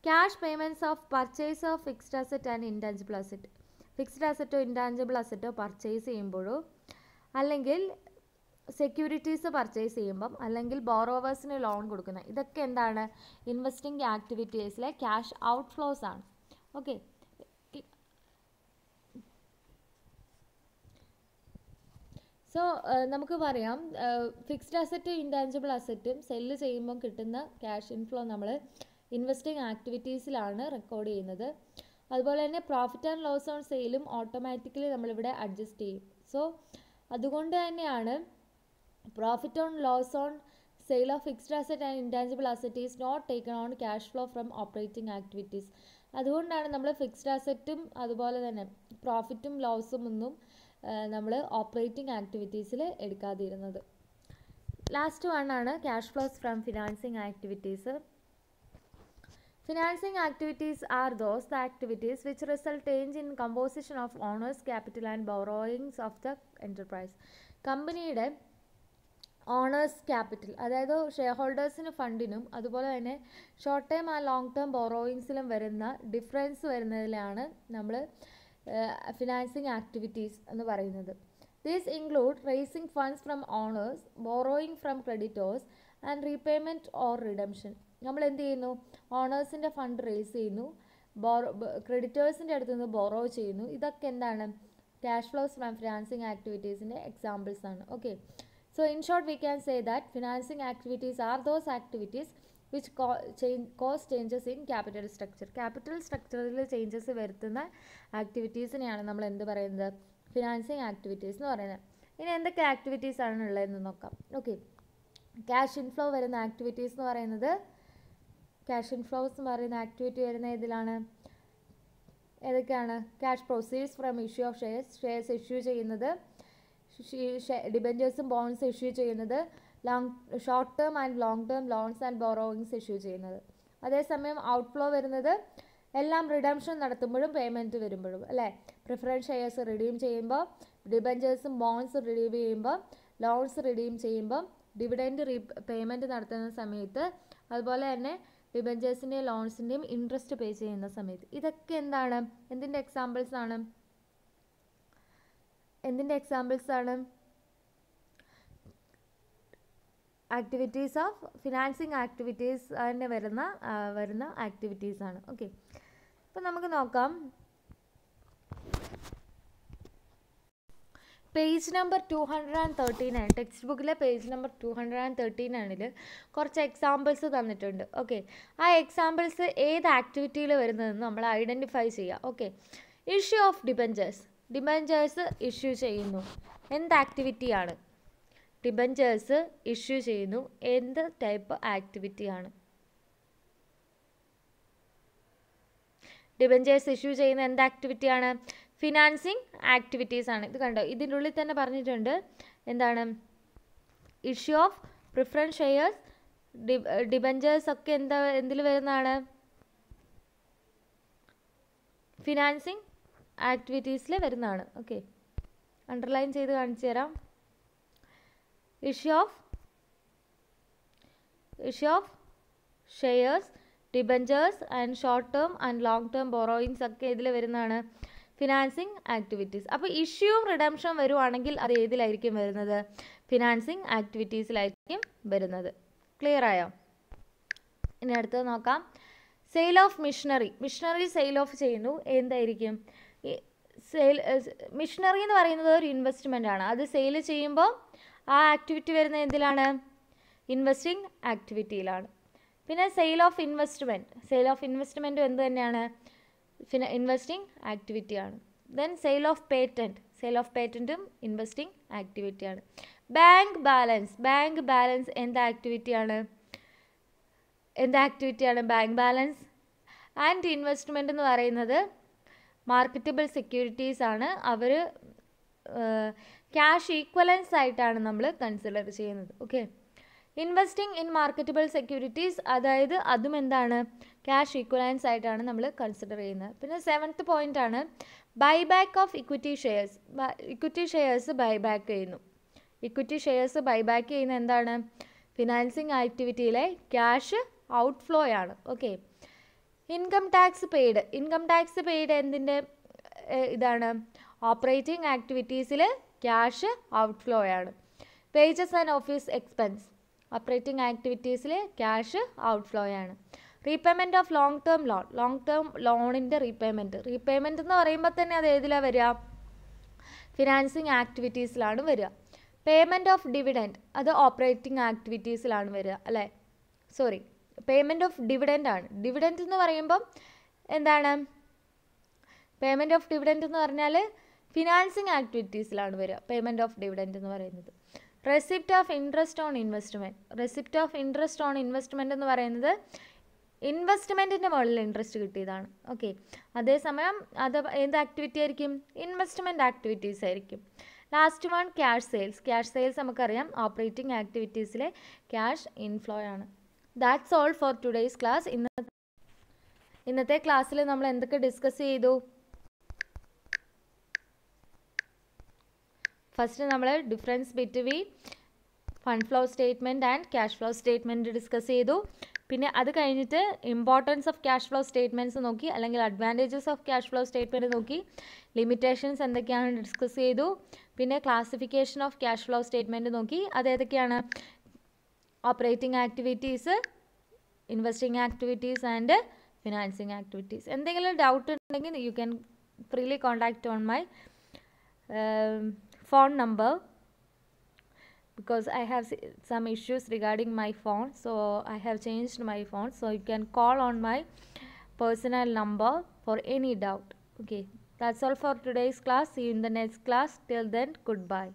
Cash payments of purchase of fixed asset and intangible asset. Fixed അസറ്റോ ഇൻടാഞ്ചിബിൾ അസറ്റോ പർച്ചേസ് ചെയ്യുമ്പോഴോ, അല്ലെങ്കിൽ സെക്യൂരിറ്റീസ് പർച്ചേസ് ചെയ്യുമ്പം, അല്ലെങ്കിൽ ബോറോവേഴ്സിന് ലോൺ കൊടുക്കുന്ന, ഇതൊക്കെ എന്താണ്, ഇൻവെസ്റ്റിംഗ് ആക്ടിവിറ്റീസിലെ ക്യാഷ് ഔട്ട്ഫ്ലോസ് ആണ്. ഓക്കെ, സോ നമുക്ക് പറയാം ഫിക്സ്ഡ് അസറ്റും ഇൻടാഞ്ചിബിൾ അസറ്റും സെല്ല് ചെയ്യുമ്പം കിട്ടുന്ന ക്യാഷ് ഇൻഫ്ലോ നമ്മൾ ഇൻവെസ്റ്റിംഗ് ആക്ടിവിറ്റീസിലാണ് റെക്കോർഡ് ചെയ്യുന്നത്. അതുപോലെ തന്നെ പ്രോഫിറ്റ് ആൻഡ് ലോസ് ഓൺ സെയിലും ഓട്ടോമാറ്റിക്കലി നമ്മളിവിടെ അഡ്ജസ്റ്റ് ചെയ്യും. സോ അതുകൊണ്ട് തന്നെയാണ് profit on loss on sale of fixed asset and intangible asset is not taken on cash flow from operating activities. അതുകൊണ്ടാണ് നമ്മൾ ഫിക്സ്ഡ് അസറ്റും അതുപോലെ തന്നെ പ്രോഫിറ്റും ലോസും ഒന്നും നമ്മൾ ഓപ്പറേറ്റിംഗ് ആക്ടിവിറ്റീസിൽ എടുക്കാതിരുന്നത്. ലാസ്റ്റ് വണ്ണാണ് cash flows from financing activities. Financing activities are those activities which result in composition of owners' capital and borrowings of the enterprise. കമ്പനിയുടെ ഓണേഴ്സ് ക്യാപിറ്റൽ, അതായത് ഷെയർ ഹോൾഡേഴ്സിന് ഫണ്ടിനും അതുപോലെ തന്നെ short term and long term ബോറോയിങ്സിലും വരുന്ന difference വരുന്നതിലാണ് നമ്മൾ ഫിനാൻസിങ് ആക്ടിവിറ്റീസ് എന്ന് പറയുന്നത്. These include raising funds from owners, borrowing from creditors and repayment or redemption. നമ്മൾ എന്ത് ചെയ്യുന്നു, ഓണേഴ്സിൻ്റെ ഫണ്ട് റേസ് ചെയ്യുന്നു, ക്രെഡിറ്റേഴ്സിൻ്റെ അടുത്ത് നിന്ന് ബോറോ ചെയ്യുന്നു. ഇതൊക്കെ എന്താണ്, ക്യാഷ് ഫ്ലോസ് ഫ്രം ഫിനാൻസിങ് ആക്ടിവിറ്റീസിൻ്റെ എക്സാമ്പിൾസ് ആണ്. Okay, so in short we can say that financing activities are those activities which cause changes in capital structure. Capital സ്ട്രക്ചറിൽ ചേഞ്ചസ് വരുത്തുന്ന ആക്ടിവിറ്റീസിനെയാണ് നമ്മൾ എന്ത് പറയുന്നത്, ഫിനാൻസിങ് ആക്ടിവിറ്റീസ് എന്ന് പറയുന്നത്. ഇനി എന്തൊക്കെ ആക്ടിവിറ്റീസ് ആണ് ഉള്ളതെന്ന് നോക്കാം. ഓക്കെ, ക്യാഷ് ഇൻഫ്ലോ വരുന്ന ആക്ടിവിറ്റീസ് എന്ന് പറയുന്നത്, ക്യാഷ് ഇൻഫ്ലോസ് എന്ന് പറയുന്ന ആക്ടിവിറ്റി വരുന്ന ഇതിലാണ് ഏതൊക്കെയാണ്, cash proceeds from issue of shares issue ചെയ്യുന്നത്, ഡിബെഞ്ചേഴ്സും ബോൺസ് ഇഷ്യൂ ചെയ്യുന്നത്, short term and long term loans and borrowings issue ചെയ്യുന്നത്. അതേസമയം ഔട്ട്ഫ്ലോ വരുന്നത് എല്ലാം റിഡംഷൻ നടത്തുമ്പോഴും പേയ്മെൻറ്റ് വരുമ്പോഴും അല്ലേ. പ്രിഫറൻസ് ഷെയർസ് റിഡീം ചെയ്യുമ്പോൾ, ഡിബെഞ്ചേഴ്സും ബോൺസ് റിഡീം ചെയ്യുമ്പോൾ, ലോൺസ് റിഡീം ചെയ്യുമ്പോൾ, ഡിവിഡൻറ്റ് പേയ്മെൻറ്റ് നടത്തുന്ന സമയത്ത്, അതുപോലെ തന്നെ ഡിബെഞ്ചേഴ്സിൻ്റെയും ലോൺസിൻ്റെയും ഇൻട്രസ്റ്റ് പേ ചെയ്യുന്ന സമയത്ത്. ഇതൊക്കെ എന്താണ്, എന്തിൻ്റെ എക്സാമ്പിൾസ് ആണ്, ആക്ടിവിറ്റീസ് ഓഫ് ഫിനാൻസിങ് ആക്ടിവിറ്റീസ് തന്നെ വരുന്ന ആക്ടിവിറ്റീസ് ആണ്. ഓക്കെ, അപ്പോൾ നമുക്ക് നോക്കാം. പേജ് നമ്പർ 239, ടെക്സ്റ്റ് ബുക്കിലെ പേജ് നമ്പർ 239 കുറച്ച് എക്സാമ്പിൾസ് തന്നിട്ടുണ്ട്. ഓക്കെ, ആ എക്സാമ്പിൾസ് ഏത് ആക്ടിവിറ്റിയിൽ വരുന്നതെന്ന് നമ്മൾ ഐഡൻറ്റിഫൈ ചെയ്യുക. Okay, issue of debentures issue ചെയ്യുന്നു, എന്ത് ആക്ടിവിറ്റിയാണ്, ഡിബെഞ്ചേഴ്സ് ഇഷ്യൂ ചെയ്യുന്നു, എന്ത് ടൈപ്പ് ആക്ടിവിറ്റിയാണ്, ഡിബെഞ്ചേഴ്സ് ഇഷ്യൂ ചെയ്യുന്ന എന്ത് ആക്ടിവിറ്റിയാണ്, ഫിനാൻസിങ് ആക്ടിവിറ്റീസ് ആണ്. ഇത് കണ്ടോ, ഇതിൻ്റെ ഉള്ളിൽ തന്നെ പറഞ്ഞിട്ടുണ്ട് എന്താണ്, issue of preference shares, debentures ഒക്കെ എന്തിൽ വരുന്നതാണ്, ഫിനാൻസിങ് ആക്ടിവിറ്റീസിൽ വരുന്നതാണ്. ഓക്കെ, അണ്ടർലൈൻ ചെയ്ത് കാണിച്ചു തരാം. Issue of shares, debentures and short term and long term borrowings ഒക്കെ ഇതിൽ വരുന്നതാണ്, ഫിനാൻസിങ് ആക്ടിവിറ്റീസ്. അപ്പോൾ ഇഷ്യൂവും റിഡംഷൻ വരുവാണെങ്കിൽ അത് ഏതിലായിരിക്കും വരുന്നത്, ഫിനാൻസിങ് ആക്ടിവിറ്റീസിലായിരിക്കും വരുന്നത്. ക്ലിയർ ആയോ? ഇനി അടുത്തത് നോക്കാം. Sale of machinery sale of ചെയ്യുന്നു, എന്തായിരിക്കും? മിഷനറി എന്ന് പറയുന്നത് ഒരു ഇൻവെസ്റ്റ്മെൻ്റ് ആണ്. അത് സെയിൽ ചെയ്യുമ്പോൾ ആ ആക്ടിവിറ്റി വരുന്നത് എന്തിലാണ്? ഇൻവെസ്റ്റിംഗ് ആക്ടിവിറ്റിയിലാണ്. പിന്നെ സെയിൽ ഓഫ് ഇൻവെസ്റ്റ്മെൻറ്റും എന്ത് തന്നെയാണ്? ഇൻവെസ്റ്റിംഗ് ആക്ടിവിറ്റിയാണ്. ദെൻ സെയിൽ ഓഫ് പേറ്റൻറ്റും ഇൻവെസ്റ്റിംഗ് ആക്ടിവിറ്റിയാണ്. ബാങ്ക് ബാലൻസ് എന്ത് ആക്ടിവിറ്റിയാണ്? ബാങ്ക് ബാലൻസ് ആൻഡ് ഇൻവെസ്റ്റ്മെൻ്റ് എന്ന് പറയുന്നത് മാർക്കറ്റബിൾ സെക്യൂരിറ്റീസ് ആണ്. അവർ ക്യാഷ് ഈക്വലൻസ് ആയിട്ടാണ് നമ്മൾ കൺസിഡർ ചെയ്യുന്നത്. Okay, investing in marketable securities, അതായത് അതും എന്താണ്? ക്യാഷ് ഈക്വലൻസ് ആയിട്ടാണ് നമ്മൾ കൺസിഡർ ചെയ്യുന്നത്. പിന്നെ 7th പോയിന്റ് ആണ് buyback of equity shares buyback ചെയ്യുന്നു. ബൈബാക്ക് ചെയ്യുന്ന എന്താണ്? ഫിനാൻസിങ് ആക്ടിവിറ്റിയിലെ ക്യാഷ് ഔട്ട്ഫ്ലോ ആണ്. ഓക്കെ, ഇൻകം ടാക്സ് പെയ്ഡ് എന്തിൻ്റെ ഇതാണ്? ഓപ്പറേറ്റിംഗ് ആക്ടിവിറ്റീസിൽ ക്യാഷ് ഔട്ട്ഫ്ലോ ആണ്. Wages and office expense operating ആക്ടിവിറ്റീസിൽ ക്യാഷ് ഔട്ട്ഫ്ലോ ആണ്. റീപേയ്മെൻറ്റ് ഓഫ് ലോങ് ടേം ലോണിൻ്റെ റീപേയ്മെൻറ്റ് എന്ന് പറയുമ്പോൾ തന്നെ അത് ഏതിലാണ് വരിക? ഫിനാൻസിങ് ആക്ടിവിറ്റീസിലാണ് വരിക. പേയ്മെൻറ്റ് ഓഫ് ഡിവിഡൻഡ് അത് ഓപ്പറേറ്റിംഗ് ആക്ടിവിറ്റീസിലാണ് വരിക, അല്ലേ? സോറി, പേയ്മെൻറ്റ് ഓഫ് ഡിവിഡൻഡ് ആണ്. ഡിവിഡൻഡ് എന്ന് പറയുമ്പം എന്താണ്? പേയ്മെൻറ്റ് ഓഫ് ഡിവിഡൻഡ് എന്ന് പറഞ്ഞാൽ ഫിനാൻസിങ് ആക്ടിവിറ്റീസിലാണ് വരിക പേയ്മെൻറ്റ് ഓഫ് ഡിവിഡൻഡ് എന്ന് പറയുന്നത്. Receipt of interest on investment എന്ന് പറയുന്നത് ഇൻവെസ്റ്റ്മെൻറ്റിൻ്റെ മുകളിൽ ഇൻട്രസ്റ്റ് കിട്ടിയതാണ്. ഓക്കെ, അതേസമയം അത് എന്ത് ആക്ടിവിറ്റി ആയിരിക്കും? ഇൻവെസ്റ്റ്മെൻറ്റ് ആക്ടിവിറ്റീസ് ആയിരിക്കും. ലാസ്റ്റ് വൺ ക്യാഷ് സെയിൽസ് നമുക്കറിയാം ഓപ്പറേറ്റിംഗ് ആക്ടിവിറ്റീസിലെ ക്യാഷ് ഇൻഫ്ലോ ആണ്. That's all for today's class. ഇന്നത്തെ ക്ലാസ്സിൽ നമ്മൾ എന്തൊക്കെ ഡിസ്കസ് ചെയ്തു? ഫസ്റ്റ് നമ്മൾ difference between fund flow statement and cash flow statement discuss ചെയ്തു. പിന്നെ അത് കഴിഞ്ഞിട്ട് importance of cash flow statements നോക്കി, അല്ലെങ്കിൽ advantages of cash flow statement നോക്കി. ലിമിറ്റേഷൻസ് എന്തൊക്കെയാണെന്ന് ഡിസ്കസ് ചെയ്തു. പിന്നെ classification of cash flow statement നോക്കി. അതേതൊക്കെയാണ്? Operating activities, investing activities and financing activities. എന്തെങ്കിലും ഡൗട്ട് ഉണ്ടെങ്കിൽ you can freely contact on my phone number, because I have some issues regarding my phone, so I have changed my phone, so you can call on my personal number for any doubt. Okay, that's all for today's class. See you in the next class. Till then, goodbye.